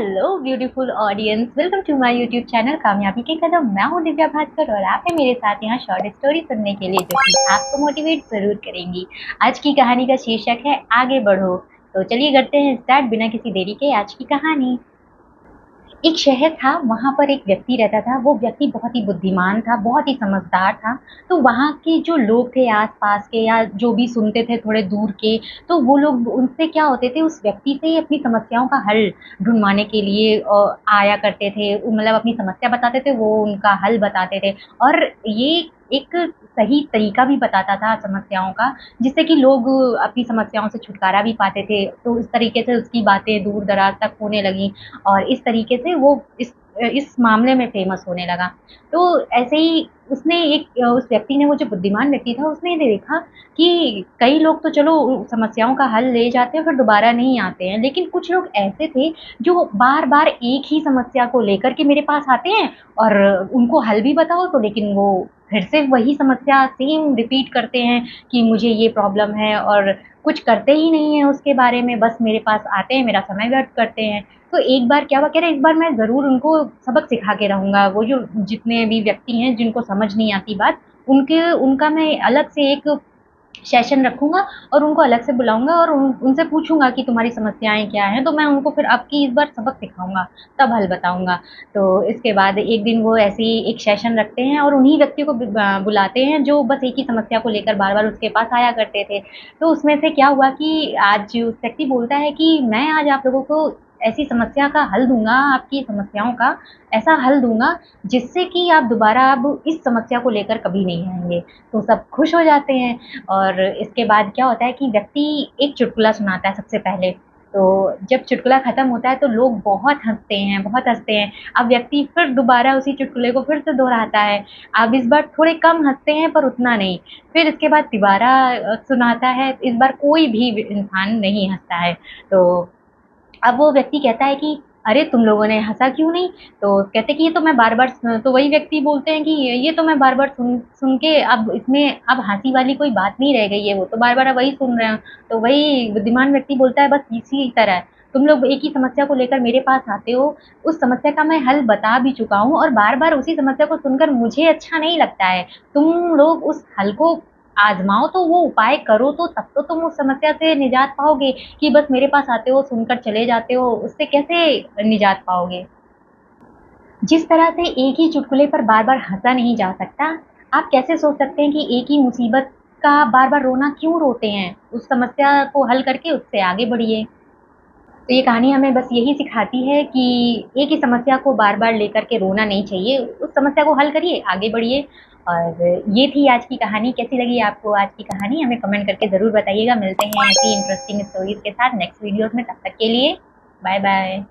Hello beautiful audience, welcome to my YouTube channel कामयाबी के कदम। मैं हूं दिव्या भास्कर और आप हैं मेरे साथ यहाँ शॉर्ट स्टोरी सुनने के लिए, जो कि आपको मोटिवेट जरूर करेंगी। आज की कहानी का शीर्षक है आगे बढ़ो। तो चलिए करते हैं स्टार्ट बिना किसी देरी के आज की कहानी। एक शहर था, वहाँ पर एक व्यक्ति रहता था। वो व्यक्ति बहुत ही बुद्धिमान था, बहुत ही समझदार था। तो वहाँ के जो लोग थे आस-पास के, या जो भी सुनते थे थोड़े दूर के, तो वो लोग उनसे क्या होते थे, उस व्यक्ति से ही अपनी समस्याओं का हल ढूँढवाने के लिए आया करते थे। मतलब अपनी समस्या बताते थे, वो उनका हल बताते थे। और ये एक सही तरीका भी बताता था समस्याओं का, जिससे कि लोग अपनी समस्याओं से छुटकारा भी पाते थे। तो इस तरीके से उसकी बातें दूर-दराज तक होने लगीं। और इस तरीके से वो इस मामले में फ़ेमस होने लगा। तो ऐसे ही उसने उस व्यक्ति ने, वो जो बुद्धिमान व्यक्ति था, उसने ये देखा कि कई लोग तो चलो समस्याओं का हल ले जाते हैं, फिर दोबारा नहीं आते हैं। लेकिन कुछ लोग ऐसे थे जो बार-बार एक ही समस्या को लेकर के मेरे पास आते हैं, और उनको हल भी बताओ तो लेकिन वो फिर से वही समस्या सेम रिपीट करते हैं कि मुझे ये प्रॉब्लम है, और कुछ करते ही नहीं हैं उसके बारे में, बस मेरे पास आते हैं, मेरा समय व्यर्थ करते हैं। तो एक बार क्या हुआ, कह रहे इस बार मैं ज़रूर उनको सबक सिखा के रहूँगा। वो जो जितने भी व्यक्ति हैं जिनको समझ नहीं आती बात, उनका मैं अलग से एक सेशन रखूँगा और उनको अलग से बुलाऊँगा और उनसे पूछूँगा कि तुम्हारी समस्याएँ क्या हैं? तो मैं उनको फिर अब की इस बार सबक सिखाऊँगा, तब हल बताऊँगा। तो इसके बाद एक दिन वो ऐसे ही एक सेशन रखते हैं और उन्हीं व्यक्तियों को बुलाते हैं जो बस एक ही समस्या को लेकर बार-बार उसके पास आया करते थे। तो उसमें से क्या हुआ कि आज उस व्यक्ति बोलता है कि मैं आज आप लोगों को ऐसी समस्या का हल दूँगा, आपकी समस्याओं का ऐसा हल दूँगा जिससे कि आप दोबारा अब इस समस्या को लेकर कभी नहीं आएँगे। तो सब खुश हो जाते हैं। और इसके बाद क्या होता है कि व्यक्ति एक चुटकुला सुनाता है सबसे पहले। तो जब चुटकुला खत्म होता है तो लोग बहुत हँसते हैं, बहुत हँसते हैं। अब व्यक्ति फिर दोबारा उसी चुटकुले को फिर से दोहराता है। अब इस बार थोड़े कम हँसते हैं पर उतना नहीं। फिर इसके बाद दोबारा सुनाता है, इस बार कोई भी इंसान नहीं हँसता है। तो अब वो व्यक्ति कहता है कि अरे तुम लोगों ने हँसा क्यों नहीं? तो कहते कि ये तो मैं बार-बार तो वही व्यक्ति बोलते हैं कि ये तो मैं बार-बार सुन सुन के अब इसमें अब हँसी वाली कोई बात नहीं रह गई है, वो तो बार-बार अब वही सुन रहे हैं। तो वही बुद्धिमान व्यक्ति बोलता है बस इसी तरह है। तुम लोग एक ही समस्या को लेकर मेरे पास आते हो, उस समस्या का मैं हल बता भी चुका हूँ और बार-बार उसी समस्या को सुनकर मुझे अच्छा नहीं लगता है। तुम लोग उस हल को आज़माओ, तो वो उपाय करो, तो तब तो तुम उस समस्या से निजात पाओगे। कि बस मेरे पास आते हो, सुनकर चले जाते हो, उससे कैसे निजात पाओगे? जिस तरह से एक ही चुटकुले पर बार-बार हँसा नहीं जा सकता, आप कैसे सोच सकते हैं कि एक ही मुसीबत का बार-बार रोना क्यों रोते हैं? उस समस्या को हल करके उससे आगे बढ़िए। तो ये कहानी हमें बस यही सिखाती है कि एक ही समस्या को बार-बार लेकर के रोना नहीं चाहिए, उस समस्या को हल करिए, आगे बढ़िए। और ये थी आज की कहानी। कैसी लगी आपको आज की कहानी? हमें कमेंट करके ज़रूर बताइएगा। मिलते हैं ऐसी इंटरेस्टिंग स्टोरीज़ के साथ नेक्स्ट वीडियोज़ में, तब तक के लिए बाय-बाय।